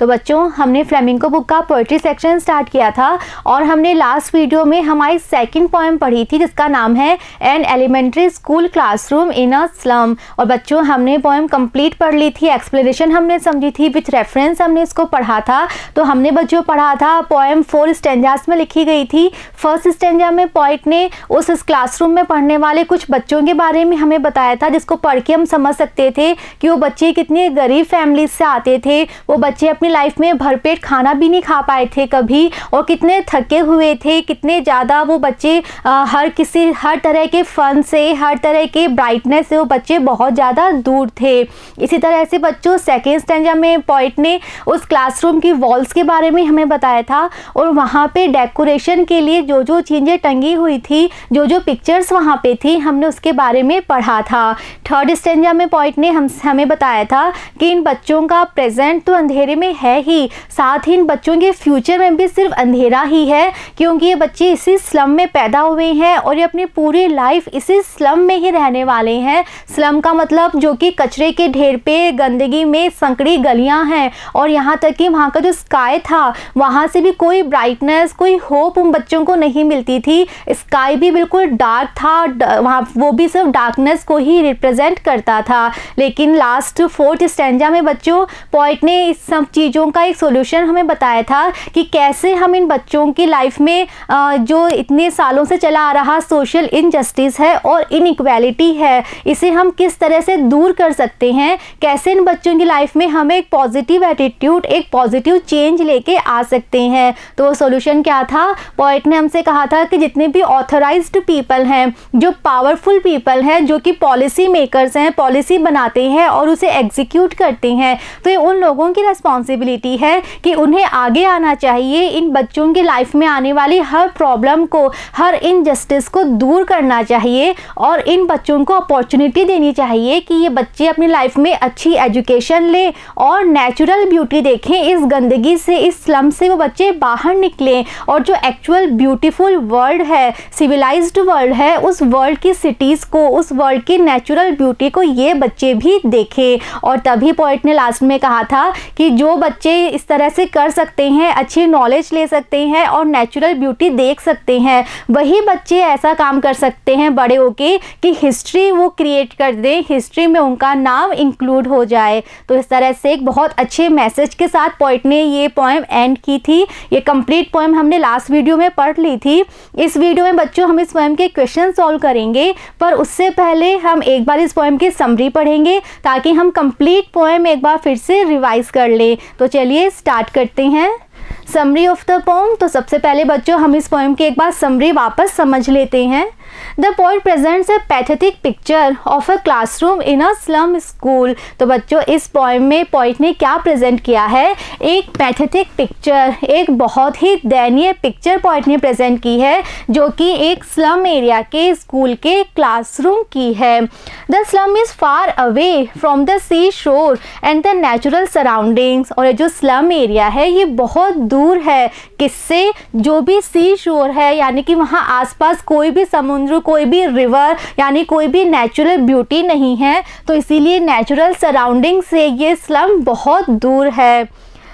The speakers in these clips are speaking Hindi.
तो बच्चों हमने फ्लेमिंगो बुक का पोएट्री सेक्शन स्टार्ट किया था और हमने लास्ट वीडियो में हमारी सेकंड पोएम पढ़ी थी जिसका नाम है an elementary school classroom in a slum. और बच्चों हमने पोएम कंप्लीट पढ़ ली थी, एक्सप्लेनेशन हमने समझी थी, विथ रेफरेंस हमने इसको पढ़ा था। तो हमने बच्चों पढ़ा था पोएम 4 स्टेंजास में लिखी गई थी। फर्स्ट स्टेंजा में पोइट ने उस क्लासरूम में पढ़ने वाले कुछ बच्चों के बारे में हमें बताया था जिसको पढ़ के हम समझ सकते थे कि वो बच्चे कितने गरीब फैमिली से आते थे, वो बच्चे अपनी लाइफ में भरपेट खाना भी नहीं खा पाए थे कभी, और कितने थके हुए थे, कितने ज़्यादा वो बच्चे हर तरह के फन से, हर तरह के ब्राइटनेस से वो बच्चे बहुत ज़्यादा दूर थे। इसी तरह से बच्चों सेकेंड स्टैंजा में पोइट ने उस क्लासरूम की वॉल्स के बारे में हमें बताया था और वहाँ पे डेकोरेशन के लिए जो जो चीज़ें टंगी हुई थी, जो जो पिक्चर्स वहाँ पे थी, हमने उसके बारे में पढ़ा था। थर्ड स्टैंजा में पोइट ने हमें बताया था कि इन बच्चों का प्रेजेंट तो अंधेरे में है ही, साथ ही इन बच्चों के फ्यूचर में भी सिर्फ अंधेरा ही है, क्योंकि ये बच्चे इसी स्लम में पैदा हुए हैं और ये अपनी पूरी लाइफ इसी स्लम में ही रहने वाले हैं। स्लम का मतलब जो कि कचरे के ढेर पे, गंदगी में संकड़ी गलियां हैं, और यहाँ तक कि वहाँ का जो स्काई था वहाँ से भी कोई ब्राइटनेस, कोई होप उन बच्चों को नहीं मिलती थी। स्काई भी बिल्कुल डार्क था, वहाँ वो भी सिर्फ डार्कनेस को ही रिप्रेजेंट करता था। लेकिन लास्ट फोर्थ स्टैंजा में बच्चों पोइट ने इस सब चीज़ों का एक सॉल्यूशन हमें बताया था कि कैसे हम इन बच्चों की लाइफ में जो इतने सालों से चला आ रहा सोशल इनजस्टिस है और इनइक्वालिटी है, इसे हम किस तरह से दूर कर सकते हैं, कैसे इन बच्चों की लाइफ में हमें एक पॉजिटिव एटीट्यूड, एक पॉजिटिव चेंज लेके आ सकते हैं। तो वो सॉल्यूशन क्या था? पोइट ने हमसे कहा था कि जितने भी ऑथराइज्ड पीपल हैं, जो पावरफुल पीपल हैं, जो कि पॉलिसी मेकर्स हैं, पॉलिसी बनाते हैं और उसे एग्जीक्यूट करते हैं, तो ये उन लोगों की रिस्पॉन्सिबिलिटी है कि उन्हें आगे आना चाहिए, इन बच्चों की लाइफ में आने वाली हर प्रॉब्लम को, हर इनजस्टिस को दूर करना चाहिए और इन बच्चों को अपॉर्चुनिटी देनी चाहिए कि ये बच्चे अपनी लाइफ में अच्छी एजुकेशन लें और नेचुरल ब्यूटी देखें। इस गंदगी से, इस स्लम से वो बच्चे बाहर निकलें और जो एक्चुअल ब्यूटीफुल वर्ल्ड है, सिविलाइज्ड वर्ल्ड है, उस वर्ल्ड की सिटीज़ को, उस वर्ल्ड की नेचुरल ब्यूटी को ये बच्चे भी देखें। और तभी पोइट ने लास्ट में कहा था कि जो बच्चे इस तरह से कर सकते हैं, अच्छी नॉलेज ले सकते हैं और नेचुरल ब्यूटी देख सकते हैं, वही बच्चे ऐसा काम कर सकते हैं बड़े होके कि हिस्ट्री वो क्रिएट कर दें, हिस्ट्री में उनका नाम इंक्लूड हो जाए। तो इस तरह से एक बहुत अच्छे मैसेज के साथ पोइट ने ये पोएम एंड की थी। ये कंप्लीट पोएम हमने लास्ट वीडियो में पढ़ ली थी। इस वीडियो में बच्चों हम इस पोएम के क्वेश्चन सॉल्व करेंगे, पर उससे पहले हम एक बार इस पोएम की समरी पढ़ेंगे ताकि हम कंप्लीट पोएम एक बार फिर से रिवाइज कर लें। तो चलिए स्टार्ट करते हैं। Summary of the poem. तो सबसे पहले बच्चों हम इस पोएम की एक बार समरी वापस समझ लेते हैं। The poet presents a pathetic picture of a classroom in a slum school। तो बच्चों इस पोएम में पोइट ने क्या प्रेजेंट किया है? एक पैथेटिक पिक्चर, एक बहुत ही दयनीय पिक्चर पोइट ने प्रेजेंट की है जो कि एक स्लम एरिया के स्कूल के क्लासरूम की है। The slum is far away from the sea shore and the natural surroundings। और ये जो स्लम एरिया है ये बहुत दूर है किससे? जो भी सी शोर है, यानी कि वहाँ आसपास कोई भी समुद्र, कोई भी रिवर, यानी कोई भी नेचुरल ब्यूटी नहीं है। तो इसीलिए नेचुरल सराउंडिंग से ये स्लम बहुत दूर है।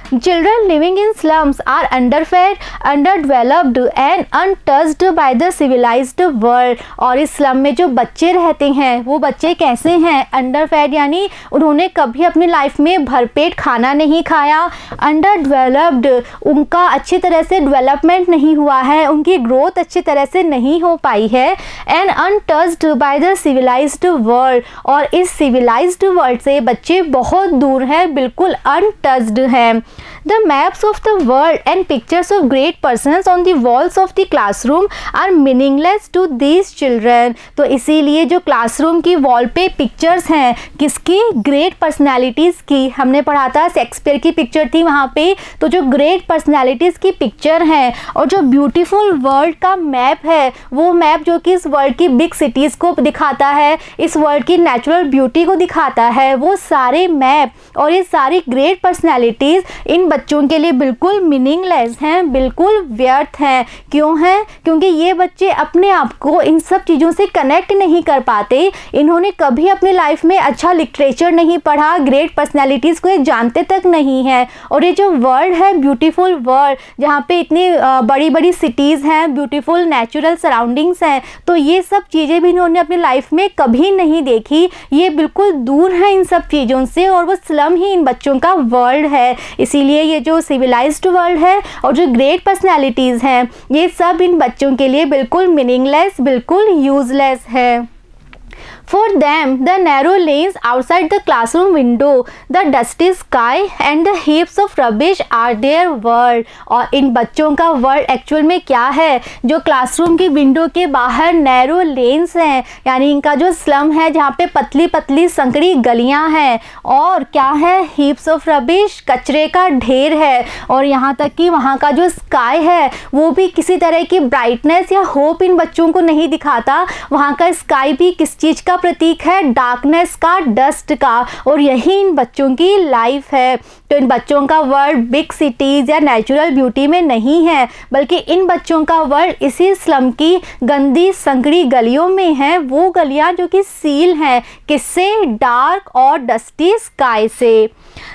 Children living in slums are underfed, underdeveloped and untouched by the civilized world। और इस स्लम में जो बच्चे रहते हैं वो बच्चे कैसे हैं? अंडरफेड यानी उन्होंने कभी अपनी लाइफ में भरपेट खाना नहीं खाया। अंडरडेवलप्ड, उनका अच्छी तरह से डेवलपमेंट नहीं हुआ है, उनकी ग्रोथ अच्छी तरह से नहीं हो पाई है। And untouched by the civilised world, और इस सिविलाइज्ड वर्ल्ड से बच्चे बहुत दूर हैं, बिल्कुल अनटच्ड हैं। The maps of the world and pictures of great persons on the walls of the classroom are meaningless to these children। तो इसीलिए जो क्लासरूम की वॉल पे पिक्चर्स हैं किसकी? ग्रेट पर्सनैलिटीज़ की। हमने पढ़ा था शेक्सपियर की पिक्चर थी वहाँ पे। तो जो ग्रेट पर्सनैलिटीज़ की पिक्चर हैं और जो ब्यूटीफुल वर्ल्ड का मैप है, वो मैप जो कि इस वर्ल्ड की बिग सिटीज़ को दिखाता है, इस वर्ल्ड की नेचुरल ब्यूटी को दिखाता है, वो सारे मैप और ये सारी ग्रेट पर्सनैलिटीज़ इन बच्चों के लिए बिल्कुल मीनिंगलेस हैं, बिल्कुल व्यर्थ हैं। क्यों हैं? क्योंकि ये बच्चे अपने आप को इन सब चीज़ों से कनेक्ट नहीं कर पाते। इन्होंने कभी अपनी लाइफ में अच्छा लिटरेचर नहीं पढ़ा, ग्रेट पर्सनैलिटीज़ को ये जानते तक नहीं है। और ये जो वर्ल्ड है, ब्यूटीफुल वर्ल्ड, जहाँ पे इतनी बड़ी बड़ी सिटीज़ हैं, ब्यूटीफुल नेचुरल सराउंडिंग्स हैं, तो ये सब चीज़ें भी इन्होंने अपनी लाइफ में कभी नहीं देखी। ये बिल्कुल दूर है इन सब चीज़ों से, और वो स्लम ही इन बच्चों का वर्ल्ड है। इसीलिए ये जो सिविलाइज्ड वर्ल्ड है और जो ग्रेट पर्सनैलिटीज़ हैं, ये सब इन बच्चों के लिए बिल्कुल मीनिंगलेस, बिल्कुल यूजलेस है। For them, the narrow lanes outside the classroom window, the dusty sky and the heaps of rubbish are their world। और इन बच्चों का वर्ल्ड एक्चुअल में क्या है? जो क्लासरूम की विंडो के बाहर नैरो लेन्स हैं, यानी इनका जो स्लम है, जहाँ पे पतली पतली संकड़ी गलियाँ हैं, और क्या है? हीप्स ऑफ रबिश, कचरे का ढेर है। और यहाँ तक कि वहाँ का जो स्काई है वो भी किसी तरह की ब्राइटनेस या होप इन बच्चों को नहीं दिखाता। वहाँ का स्काई भी किस चीज़ का प्रतीक है? डार्कनेस का, डस्ट का। और यही इन बच्चों की लाइफ है। तो इन बच्चों का वर्ल्ड बिग सिटीज़ या नेचुरल ब्यूटी में नहीं है, बल्कि इन बच्चों का वर्ल्ड इसी स्लम की गंदी संकड़ी गलियों में है। वो गलियां जो कि सील हैं, किससे? डार्क और डस्टी स्काई से।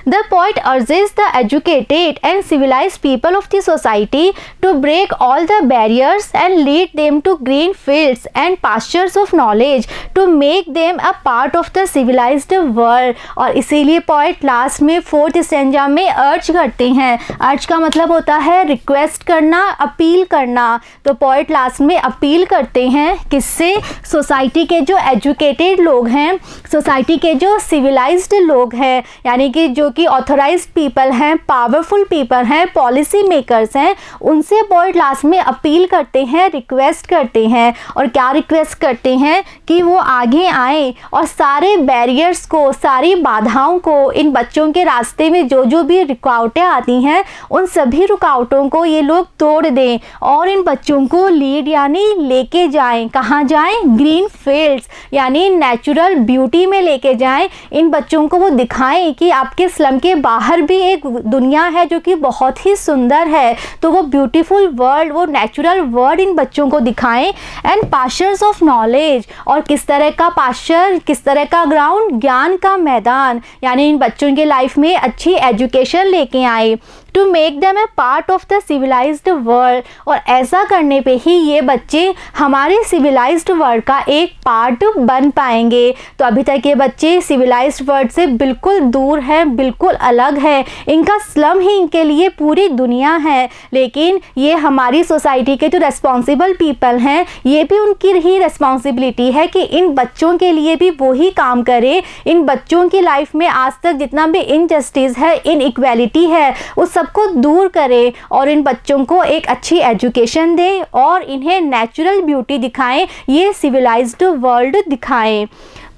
The poet urges the educated and civilized people of the society to break all the barriers and lead them to green fields and pastures of knowledge to make them a part of the civilized world। और इसीलिए पोइट लास्ट में 4th स्टैंजा में अर्ज करते हैं। अर्ज का मतलब होता है रिक्वेस्ट करना, अपील करना। तो पोइट लास्ट में अपील करते हैं किससे? सोसाइटी के जो एजुकेटेड लोग हैं, सोसाइटी के जो सिविलाइज्ड लोग हैं, यानी कि जो कि ऑथराइज्ड पीपल हैं, पावरफुल पीपल हैं, पॉलिसी मेकर्स हैं, उनसे पोइट लास्ट में अपील करते हैं, रिक्वेस्ट करते हैं। और क्या रिक्वेस्ट करते हैं? कि वो आगे आएँ और सारे बैरियर्स को, सारी बाधाओं को, इन बच्चों के रास्ते में जो जो भी रुकावटें आती हैं, उन सभी रुकावटों को ये लोग तोड़ दें और इन बच्चों को लीड यानी लेके जाएं। कहाँ जाएं? ग्रीन फील्ड्स यानी नेचुरल ब्यूटी में लेके जाएं। इन बच्चों को वो दिखाएं कि आपके स्लम के बाहर भी एक दुनिया है जो कि बहुत ही सुंदर है। तो वो ब्यूटीफुल वर्ल्ड, वो नेचुरल वर्ल्ड इन बच्चों को दिखाएं। एंड पास्चर्स ऑफ नॉलेज, और किस तरह का पास्चर, किस तरह का ग्राउंड? ज्ञान का मैदान, यानी इन बच्चों के लाइफ में अच्छी एजुकेशन लेके आए। To make them a part of the civilised world, और ऐसा करने पे ही ये बच्चे हमारे सिविलाइज्ड वर्ल्ड का एक पार्ट बन पाएंगे। तो अभी तक ये बच्चे सिविलाइज्ड वर्ल्ड से बिल्कुल दूर हैं, बिल्कुल अलग है। इनका स्लम ही इनके लिए पूरी दुनिया है। लेकिन ये हमारी सोसाइटी के जो रेस्पॉन्सिबल पीपल हैं, ये भी उनकी ही रिस्पॉन्सिबिलिटी है कि इन बच्चों के लिए भी वही काम करें। इन बच्चों की लाइफ में आज तक जितना भी इनजस्टिस है, इनइक्वालिटी है, उस सबको दूर करें और इन बच्चों को एक अच्छी एजुकेशन दें और इन्हें नेचुरल ब्यूटी दिखाएं, ये सिविलाइज्ड वर्ल्ड दिखाएं।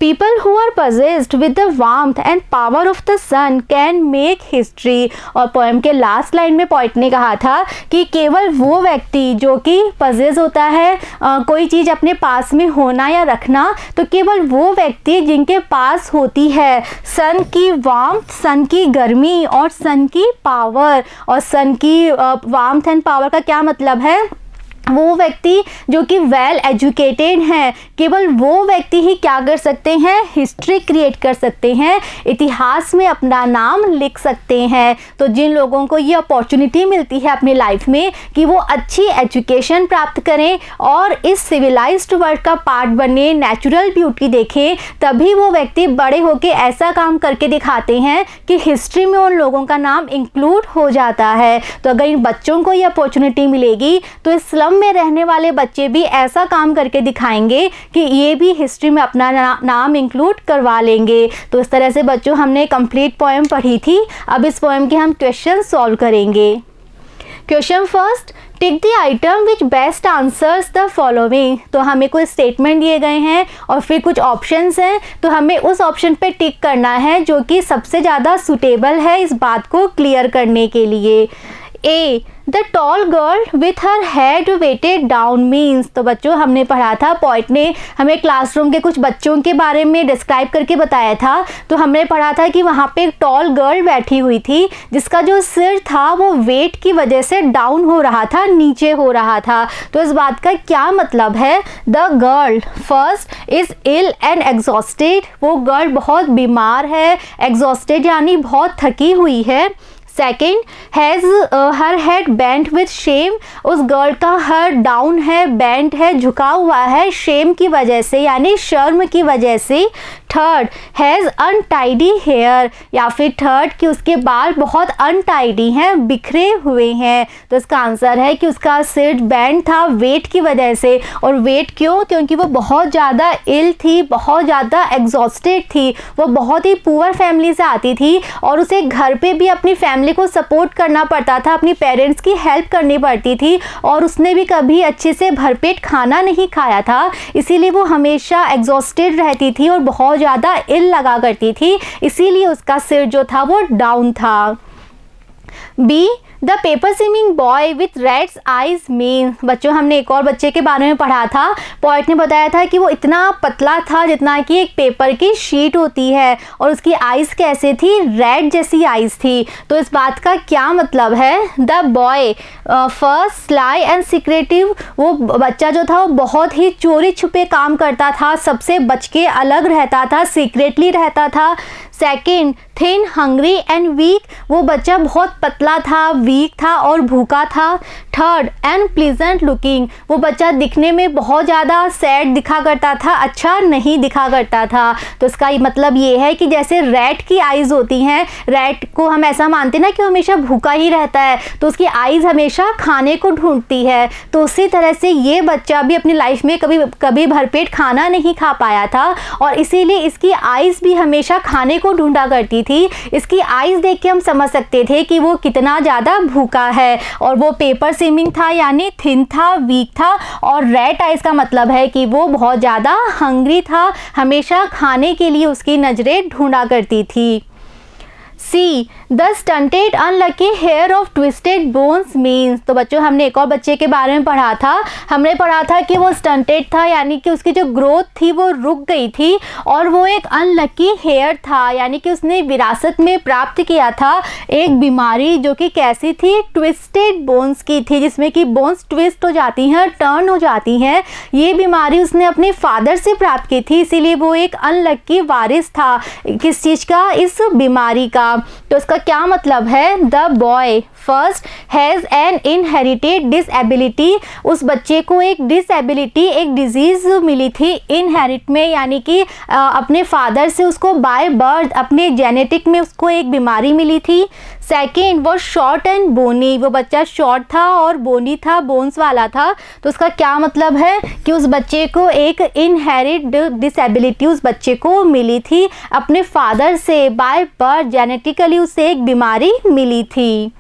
People who are possessed with the warmth and power of the sun can make history। और पोएम के लास्ट लाइन में पोइट ने कहा था कि केवल वो व्यक्ति जो कि पजेस होता है कोई चीज़ अपने पास में होना या रखना, तो केवल वो व्यक्ति जिनके पास होती है सन की वार्मथ, सन की गर्मी और सन की पावर। और सन की वार्मथ एंड पावर का क्या मतलब है? वो व्यक्ति जो कि वेल एजुकेटेड हैं, केवल वो व्यक्ति ही क्या कर सकते हैं? हिस्ट्री क्रिएट कर सकते हैं, इतिहास में अपना नाम लिख सकते हैं। तो जिन लोगों को ये अपॉर्चुनिटी मिलती है अपनी लाइफ में कि वो अच्छी एजुकेशन प्राप्त करें और इस सिविलाइज्ड वर्ल्ड का पार्ट बने, नेचुरल ब्यूटी देखें, तभी वो व्यक्ति बड़े होकर ऐसा काम करके दिखाते हैं कि हिस्ट्री में उन लोगों का नाम इंक्लूड हो जाता है। तो अगर इन बच्चों को ये अपॉर्चुनिटी मिलेगी तो इस स्लम में रहने वाले बच्चे भी ऐसा काम करके दिखाएंगे कि ये भी हिस्ट्री में अपना नाम इंक्लूड करवा लेंगे। तो इस तरह से बच्चों हमने कंप्लीट पोएम पढ़ी थी। अब इस पोएम के हम क्वेश्चन सॉल्व करेंगे। Question first, tick the item which best answers the following. तो हमें कुछ स्टेटमेंट दिए गए हैं और फिर कुछ ऑप्शंस हैं, तो हमें उस ऑप्शन पे टिक करना है जो कि सबसे ज़्यादा सुटेबल है इस बात को क्लियर करने के लिए। A the tall girl with her head weighted down means. तो बच्चों हमने पढ़ा था, पोइट ने हमें क्लासरूम के कुछ बच्चों के बारे में डिस्क्राइब करके बताया था। तो हमने पढ़ा था कि वहाँ पे एक टॉल गर्ल बैठी हुई थी जिसका जो सिर था वो वेट की वजह से डाउन हो रहा था, नीचे हो रहा था। तो इस बात का क्या मतलब है? The girl first is ill and exhausted, वो गर्ल बहुत बीमार है, एग्जॉस्टेड यानी बहुत थकी हुई है। Second, has her head bent with shame, उस गर्ल का हर डाउन है, बेंट है, झुका हुआ है शेम की वजह से यानी शर्म की वजह से। थर्ड, हैज़ अनटाइडी हेयर, या फिर थर्ड कि उसके बाल बहुत अनटाइडी हैं, बिखरे हुए हैं। तो इसका आंसर है कि उसका सिर बैंड था वेट की वजह से। और वेट क्यों? क्योंकि वो बहुत ज़्यादा इल थी, बहुत ज़्यादा एग्जॉस्टेड थी, वो बहुत ही पुअर फैमिली से आती थी और उसे घर पे भी अपनी फैमिली को सपोर्ट करना पड़ता था, अपनी पेरेंट्स की हेल्प करनी पड़ती थी और उसने भी कभी अच्छे से भरपेट खाना नहीं खाया था, इसीलिए वो हमेशा एग्जॉस्टेड रहती थी और बहुत ज़्यादा इल लगा करती थी, इसीलिए उसका सिर जो था वो डाउन था। बी the paper seeming boy with rats eyes mean. बच्चों हमने एक और बच्चे के बारे में पढ़ा था, पोइट ने बताया था कि वो इतना पतला था जितना कि एक पेपर की शीट होती है और उसकी आइज़ कैसे थी? रेड जैसी आइज़ थी। तो इस बात का क्या मतलब है? The boy first sly and secretive, वो बच्चा जो था वो बहुत ही चोरी छुपे काम करता था, सबसे बच के अलग रहता था, सीक्रेटली रहता था। Second, thin hungry and weak, वो बच्चा बहुत पतला था, वीक था और भूखा था। थर्ड, एंड प्लीजेंट लुकिंग, वो बच्चा दिखने में बहुत ज़्यादा सैड दिखा करता था, अच्छा नहीं दिखा करता था। तो इसका मतलब ये है कि जैसे रैट की आइज़ होती हैं, रैट को हम ऐसा मानते हैं ना कि हमेशा भूखा ही रहता है, तो उसकी आइज़ हमेशा खाने को ढूंढती है। तो उसी तरह से ये बच्चा भी अपनी लाइफ में कभी भरपेट खाना नहीं खा पाया था और इसीलिए इसकी आइज़ भी हमेशा खाने को ढूंढा करती थी। इसकी आइज़ देख के हम समझ सकते थे कि वो कितना ज़्यादा भूखा है। और वो पेपर स्विमिंग था यानी थिन था, वीक था, और रेड आइज़ का मतलब है कि वो बहुत ज़्यादा हंग्री था, हमेशा खाने के लिए उसकी नज़रें ढूंढा करती थी। See the stunted unlucky heir of twisted bones means. तो बच्चों हमने एक और बच्चे के बारे में पढ़ा था, हमने पढ़ा था कि वो स्टंटेड था यानी कि उसकी जो ग्रोथ थी वो रुक गई थी, और वो एक अनलकी हेयर था यानी कि उसने विरासत में प्राप्त किया था एक बीमारी जो कि कैसी थी? ट्विस्टेड बोन्स की थी, जिसमें कि बोन्स ट्विस्ट हो जाती हैं, टर्न हो जाती हैं। ये बीमारी उसने अपने फादर से प्राप्त की थी, इसीलिए वो एक अनलकी वारिस था। किस चीज़ का? इस बीमारी का। तो इसका क्या मतलब है? The boy first has an inherited disability, उस बच्चे को एक डिसएबिलिटी, एक डिजीज़ मिली थी इनहेरिट में, यानी कि अपने फादर से उसको बाय बर्थ अपने जेनेटिक में उसको एक बीमारी मिली थी। सेकेंड, वो शॉर्ट एंड बोनी, वो बच्चा शॉर्ट था और बोनी था, बोन्स वाला था। तो उसका क्या मतलब है कि उस बच्चे को एक इनहेरिट डिसएबिलिटी उस बच्चे को मिली थी अपने फादर से, बाय बर्थ जेनेटिकली उसे एक बीमारी मिली थी।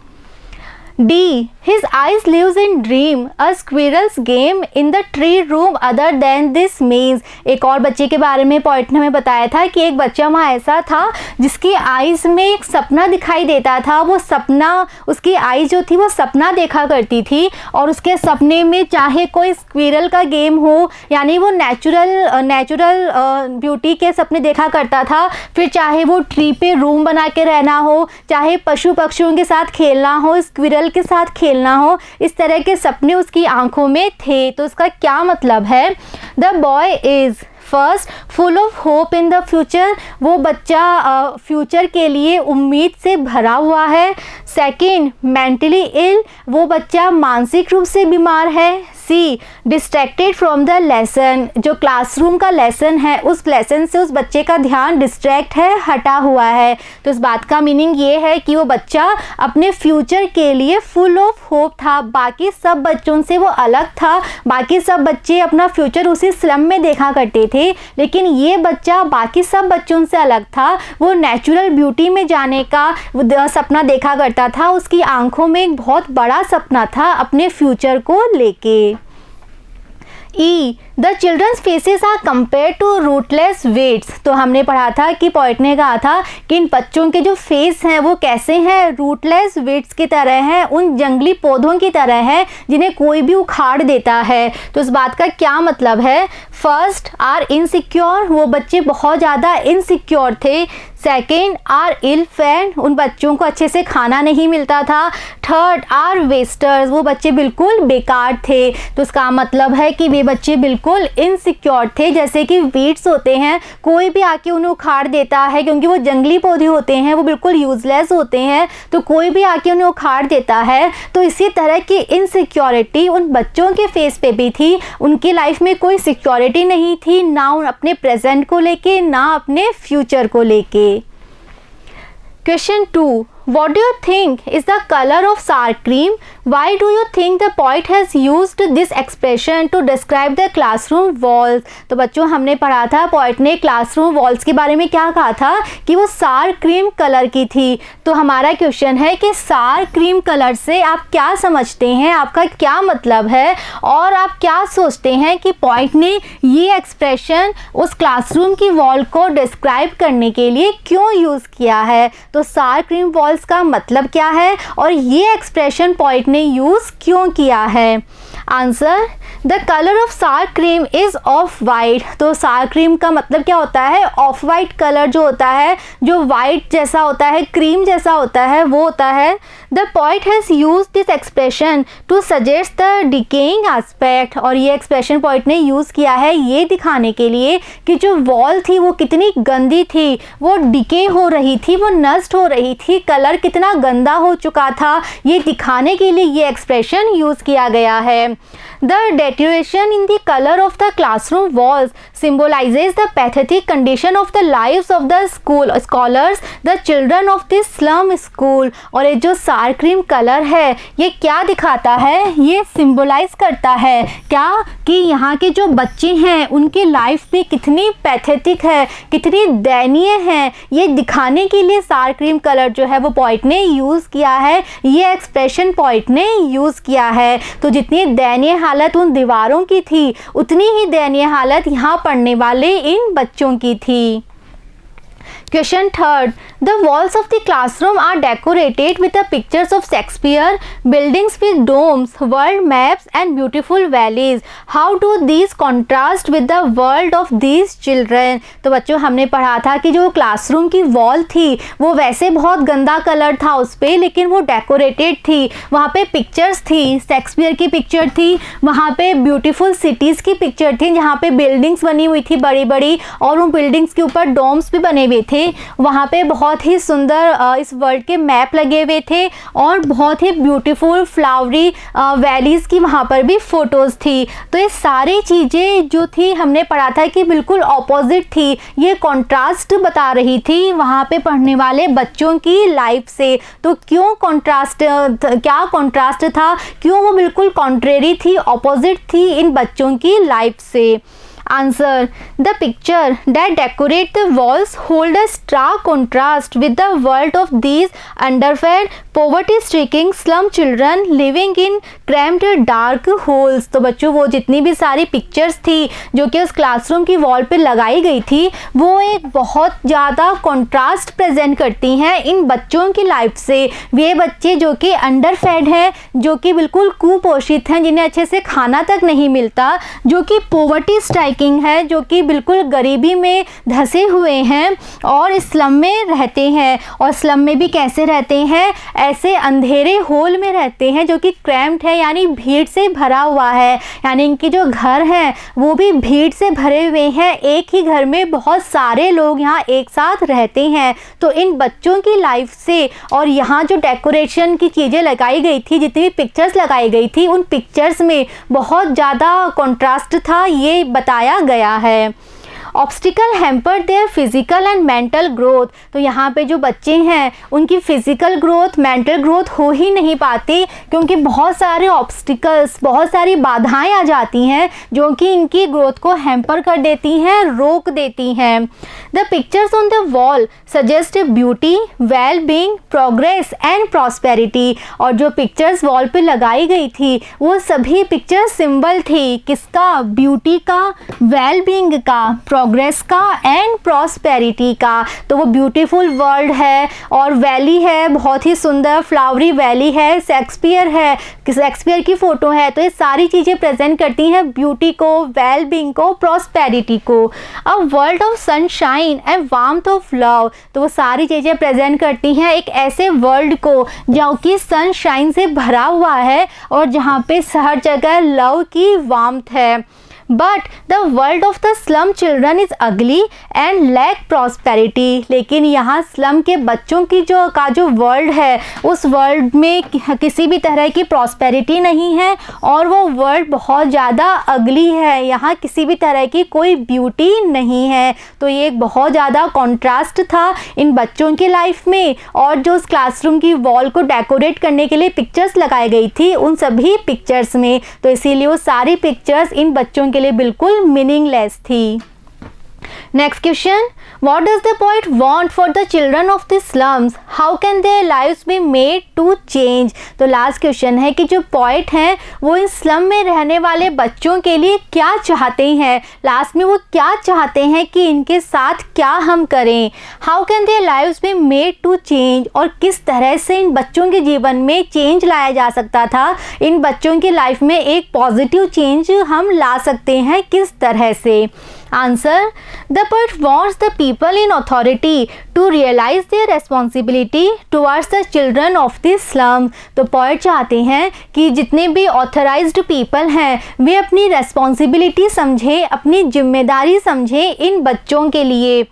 D. His eyes lives in dream. A squirrel's game in the tree room other than this means. एक और बच्चे के बारे में पोइट ने हमें बताया था कि एक बच्चा वहाँ ऐसा था जिसकी आइज़ में एक सपना दिखाई देता था। वो सपना, उसकी आइज़ जो थी वो सपना देखा करती थी और उसके सपने में चाहे कोई स्क्विरल का गेम हो, यानी वो नेचुरल ब्यूटी के सपने देखा करता था, फिर चाहे वो ट्री पे रूम बना के रहना हो, चाहे पशु पक्षियों के साथ खेलना हो, स्क्विरल के साथ खेलना हो, इस तरह के सपने उसकी आंखों में थे। तो इसका क्या मतलब है? The boy is first full of hope in the future, वो बच्चा फ्यूचर के लिए उम्मीद से भरा हुआ है। सेकेंड, मेंटली इल, वो बच्चा मानसिक रूप से बीमार है। सी, डिस्ट्रैक्टेड फ्रॉम द लेसन, जो क्लासरूम का लेसन है उस लेसन से उस बच्चे का ध्यान डिस्ट्रैक्ट है, हटा हुआ है। तो इस बात का मीनिंग ये है कि वो बच्चा अपने फ्यूचर के लिए फुल ऑफ होप था, बाकी सब बच्चों से वो अलग था। बाकी सब बच्चे अपना फ्यूचर उसी स्लम में देखा करते थे, लेकिन ये बच्चा बाकी सब बच्चों से अलग था। वो नेचुरल ब्यूटी में जाने का सपना देखा करता था, उसकी आंखों में एक बहुत बड़ा सपना था अपने फ्यूचर को लेके। Uh, the childrens faces are compare to rootless weeds. तो हमने पढ़ा था कि पोएट ने कहा था कि इन बच्चों के जो फेस हैं वो कैसे हैं, रूटलेस वीड्स की तरह हैं, उन जंगली पौधों की तरह हैं जिन्हें कोई भी उखाड़ देता है। तो इस बात का क्या मतलब है? फर्स्ट, आर इनसिक्योर, वो बच्चे बहुत ज़्यादा इनसिक्योर थे। सेकेंड, आर इल फेड, उन बच्चों को अच्छे से खाना नहीं मिलता था। थर्ड, आर वेस्टर्स, वो बच्चे बिल्कुल बेकार थे। तो इसका मतलब है कि वे बच्चे बिल्कुल इनसिक्योर थे, जैसे कि वीड्स होते हैं, कोई भी आके उन्हें उखाड़ देता है क्योंकि वो जंगली पौधे होते हैं, वो बिल्कुल यूजलेस होते हैं, तो कोई भी आके उन्हें उखाड़ देता है। तो इसी तरह की इनसिक्योरिटी उन बच्चों के फेस पे भी थी। उनकी लाइफ में कोई सिक्योरिटी नहीं थी, ना अपने प्रेजेंट को लेके ना अपने फ्यूचर को लेके। Question 2. What do you think is the color of sour cream? Why do you think the poet has used this expression to describe the classroom walls? तो बच्चों हमने पढ़ा था पोएट ने क्लासरूम वॉल्स के बारे में क्या कहा था कि वो सार क्रीम कलर की थी। तो हमारा क्वेश्चन है कि सार क्रीम कलर से आप क्या समझते हैं, आपका क्या मतलब है और आप क्या सोचते हैं कि पोएट ने ये एक्सप्रेशन उस क्लासरूम की वॉल को डिस्क्राइब करने के लिए क्यों यूज़ किया है। तो सार क्रीम वॉल का मतलब क्या है और ये एक्सप्रेशन पोएट ने यूज क्यों किया है? आंसर, द कलर ऑफ सार क्रीम इज ऑफ वाइट। तो सार क्रीम का मतलब क्या होता है? ऑफ वाइट कलर जो होता है, जो वाइट जैसा होता है, क्रीम जैसा होता है, वो होता है। The poet has use this expression to suggest the decaying aspect. और ये एक्सप्रेशन पोएट ने यूज किया है ये दिखाने के लिए कि जो वॉल थी वो कितनी गंदी थी, वो डिके हो रही थी, वो नष्ट हो रही थी, कलर कितना गंदा हो चुका था, ये दिखाने के लिए ये एक्सप्रेशन यूज किया गया है। The deterioration in the color of the classroom walls symbolizes the pathetic condition of the lives of the school scholars, the children of this slum school। और ये जो सार क्रीम कलर है ये क्या दिखाता है? ये सिंबलाइज करता है क्या कि यहाँ के जो बच्चे हैं उनकी लाइफ भी कितनी पैथेटिक है, कितनी दयनीय है, ये दिखाने के लिए सार क्रीम कलर जो है वो पोएट ने यूज़ किया है, ये एक्सप्रेशन पोएट ने यूज़ किया है। तो जितनी दयनीय हालत उन दीवारों की थी उतनी ही दयनीय हालत यहाँ पढ़ने वाले इन बच्चों की थी। Question 3. The walls of the classroom are decorated with the pictures of Shakespeare, buildings with domes, world maps and beautiful valleys. How do these contrast with the world of these children? तो बच्चों हमने पढ़ा था कि जो क्लासरूम की वॉल थी वो वैसे बहुत गंदा कलर था उस पर, लेकिन वो डेकोरेटेड थी, वहाँ पे पिक्चर्स थी, शेक्सपियर की पिक्चर थी, वहाँ पे ब्यूटीफुल सिटीज़ की पिक्चर थी जहाँ पे बिल्डिंग्स बनी हुई थी बड़ी बड़ी और उन बिल्डिंग्स के ऊपर डोम्स भी बने हुए थे। वहाँ पे बहुत ही सुंदर इस वर्ल्ड के मैप लगे हुए थे और बहुत ही ब्यूटीफुल फ्लावरी वैलीज़ की वहाँ पर भी फ़ोटोज़ थी। तो ये सारी चीज़ें जो थी हमने पढ़ा था कि बिल्कुल ऑपोजिट थी, ये कॉन्ट्रास्ट बता रही थी वहाँ पे पढ़ने वाले बच्चों की लाइफ से। तो क्यों कॉन्ट्रास्ट, क्या कॉन्ट्रास्ट था, क्यों वो बिल्कुल कॉन्ट्रेरी थी, ऑपोजिट थी इन बच्चों की लाइफ से? Answer. The picture that decorate the walls hold a stark contrast with the world of these underfed, poverty-stricken slum children living in cramped dark holes। तो बच्चों वो जितनी भी सारी पिक्चर्स थी जो कि उस क्लासरूम की वॉल पे लगाई गई थी वो एक बहुत ज़्यादा कंट्रास्ट प्रेजेंट करती हैं इन बच्चों की लाइफ से। वे बच्चे जो कि अंडरफेड हैं, जो कि बिल्कुल कुपोषित हैं, जिन्हें अच्छे से खाना तक नहीं मिलता, जो कि पोवर्टी स्ट्राइकिंग है, जो कि बिल्कुल गरीबी में धंसे हुए हैं और स्लम में रहते हैं। और स्लम में भी कैसे रहते हैं? ऐसे अंधेरे होल में रहते हैं जो कि क्रैम्प्ड है, यानी भीड़ से भरा हुआ है, यानी इनके जो घर हैं वो भी भीड़ से भरे हुए हैं। एक ही घर में बहुत सारे लोग यहाँ एक साथ रहते हैं। तो इन बच्चों की लाइफ से और यहाँ जो डेकोरेशन की चीज़ें लगाई गई थी, जितनी भी पिक्चर्स लगाई गई थी, उन पिक्चर्स में बहुत ज़्यादा कॉन्ट्रास्ट था, ये बताया गया है। Obstacle hamper their physical and mental growth. तो यहाँ पे जो बच्चे हैं उनकी फिजिकल ग्रोथ, मेंटल ग्रोथ हो ही नहीं पाती, क्योंकि बहुत सारे ऑब्स्टिकल्स, बहुत सारी बाधाएं आ जाती हैं जो कि इनकी ग्रोथ को हैम्पर कर देती हैं, रोक देती हैं। The pictures on the wall suggest beauty, well being, progress and prosperity. और जो पिक्चर्स वॉल पे लगाई गई थी वो सभी पिक्चर सिंबल थी, किसका? ब्यूटी का, वेल बीइंग का, प्रोग्रेस का एंड प्रॉस्पेरिटी का। तो वो ब्यूटीफुल वर्ल्ड है और वैली है, बहुत ही सुंदर फ्लावरी वैली है, शेक्सपियर है, शेक्सपियर की फ़ोटो है। तो ये सारी चीज़ें प्रेजेंट करती हैं ब्यूटी को, वेल बीइंग को, प्रॉस्पेरिटी को। A world of sunshine and warmth of love. तो वो सारी चीज़ें प्रेजेंट करती हैं एक ऐसे वर्ल्ड को जो कि सनशाइन से भरा हुआ है और जहाँ पे हर जगह लव की वार्मथ है। But the world of the slum children is अगली एंड लैक प्रॉस्पेरिटी। लेकिन यहाँ स्लम के बच्चों की जो वर्ल्ड है उस वर्ल्ड में किसी भी तरह की प्रॉस्पेरिटी नहीं है और वो वर्ल्ड बहुत ज़्यादा अगली है, यहाँ किसी भी तरह की कोई ब्यूटी नहीं है। तो ये एक बहुत ज़्यादा कॉन्ट्रास्ट था इन बच्चों की लाइफ में और जो उस क्लासरूम की वॉल को डेकोरेट करने के लिए पिक्चर्स लगाई गई थी उन सभी पिक्चर्स में। तो इसीलिए वो सारी पिक्चर्स इन बच्चों के लिए बिल्कुल मीनिंगलेस थी। Next question, what does the poet want for the children of the slums, how can their lives be made to change. तो लास्ट क्वेश्चन है कि जो पोएट हैं वो इस स्लम में रहने वाले बच्चों के लिए क्या चाहते हैं, लास्ट में वो क्या चाहते हैं कि इनके साथ क्या हम करें। How can their lives be made to change, और किस तरह से इन बच्चों के जीवन में चेंज लाया जा सकता था, इन बच्चों की लाइफ में एक पॉजिटिव चेंज हम ला सकते हैं किस तरह से। Answer, the poet wants the people in authority to realise their responsibility towards the children of the slum. तो पोएट चाहते हैं कि जितने भी ऑथराइज्ड पीपल हैं वे अपनी रेस्पॉन्सिबिलिटी समझें, अपनी जिम्मेदारी समझें इन बच्चों के लिए।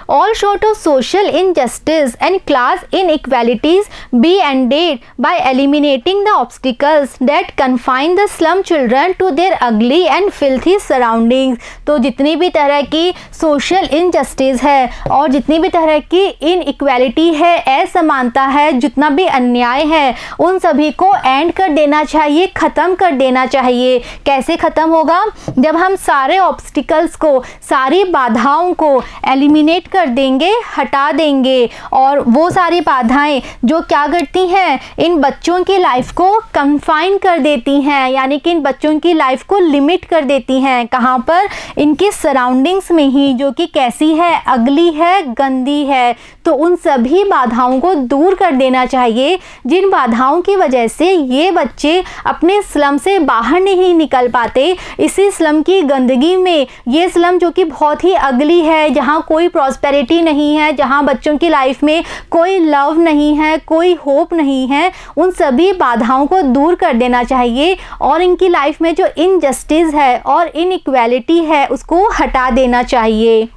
All sort of social injustice and class inequalities be ended by eliminating the obstacles that confine the slum children to their ugly and filthy surroundings। तो जितनी भी तरह की social injustice है और जितनी भी तरह की inequality है, असमानता है, जितना भी अन्याय है, उन सभी को एंड कर देना चाहिए, ख़त्म कर देना चाहिए। कैसे ख़त्म होगा? जब हम सारे ऑब्स्टिकल्स को, सारी बाधाओं को एलिमिनेट कर देंगे, हटा देंगे। और वो सारी बाधाएं जो क्या करती हैं, इन बच्चों की लाइफ को कंफाइन कर देती हैं, यानी कि इन बच्चों की लाइफ को लिमिट कर देती हैं। कहाँ पर? इनकी सराउंडिंग्स में ही, जो कि कैसी है? अगली है, गंदी है। तो उन सभी बाधाओं को दूर कर देना चाहिए जिन बाधाओं की वजह से ये बच्चे अपने स्लम से बाहर नहीं निकल पाते। इसी स्लम की गंदगी में, ये स्लम जो कि बहुत ही अगली है, जहाँ कोई प्रॉस्पेरिटी नहीं है, जहाँ बच्चों की लाइफ में कोई लव नहीं है, कोई होप नहीं है, उन सभी बाधाओं को दूर कर देना चाहिए और इनकी लाइफ में जो इनजस्टिस है और इनइक्वालिटी है उसको हटा देना चाहिए।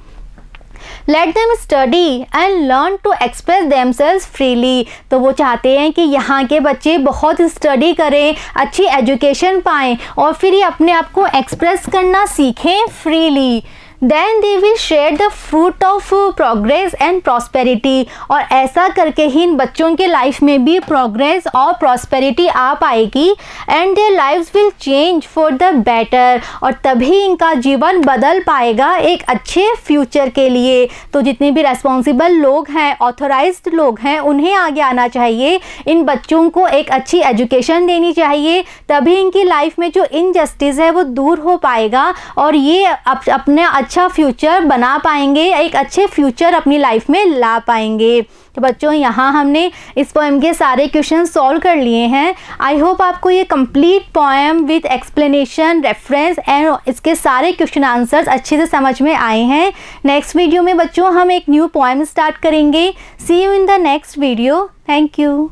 Let them study and learn to express themselves freely। तो वो चाहते हैं कि यहाँ के बच्चे बहुत स्टडी करें, अच्छी एजुकेशन पाएँ और फिर ये अपने आप को एक्सप्रेस करना सीखें freely. Then they will share the fruit of progress and prosperity। और ऐसा करके ही इन बच्चों के लाइफ में भी प्रोग्रेस और प्रॉस्पेरिटी आ पाएगी। And their lives will change for the better। और तभी इनका जीवन बदल पाएगा एक अच्छे फ्यूचर के लिए। तो जितने भी रेस्पॉन्सिबल लोग हैं, ऑथराइज्ड लोग हैं, उन्हें आगे आना चाहिए, इन बच्चों को एक अच्छी एजुकेशन देनी चाहिए, तभी इनकी लाइफ में जो इनजस्टिस है वो दूर हो पाएगा और ये अपने अच्छा फ्यूचर बना पाएंगे, एक अच्छे फ्यूचर अपनी लाइफ में ला पाएंगे। तो बच्चों, यहाँ हमने इस पोएम के सारे क्वेश्चन सॉल्व कर लिए हैं। आई होप आपको ये complete poem with explanation, reference and इसके सारे क्वेश्चन आंसर्स अच्छे से समझ में आए हैं। नेक्स्ट वीडियो में बच्चों हम एक न्यू पोएम स्टार्ट करेंगे। See you in the next video. Thank you.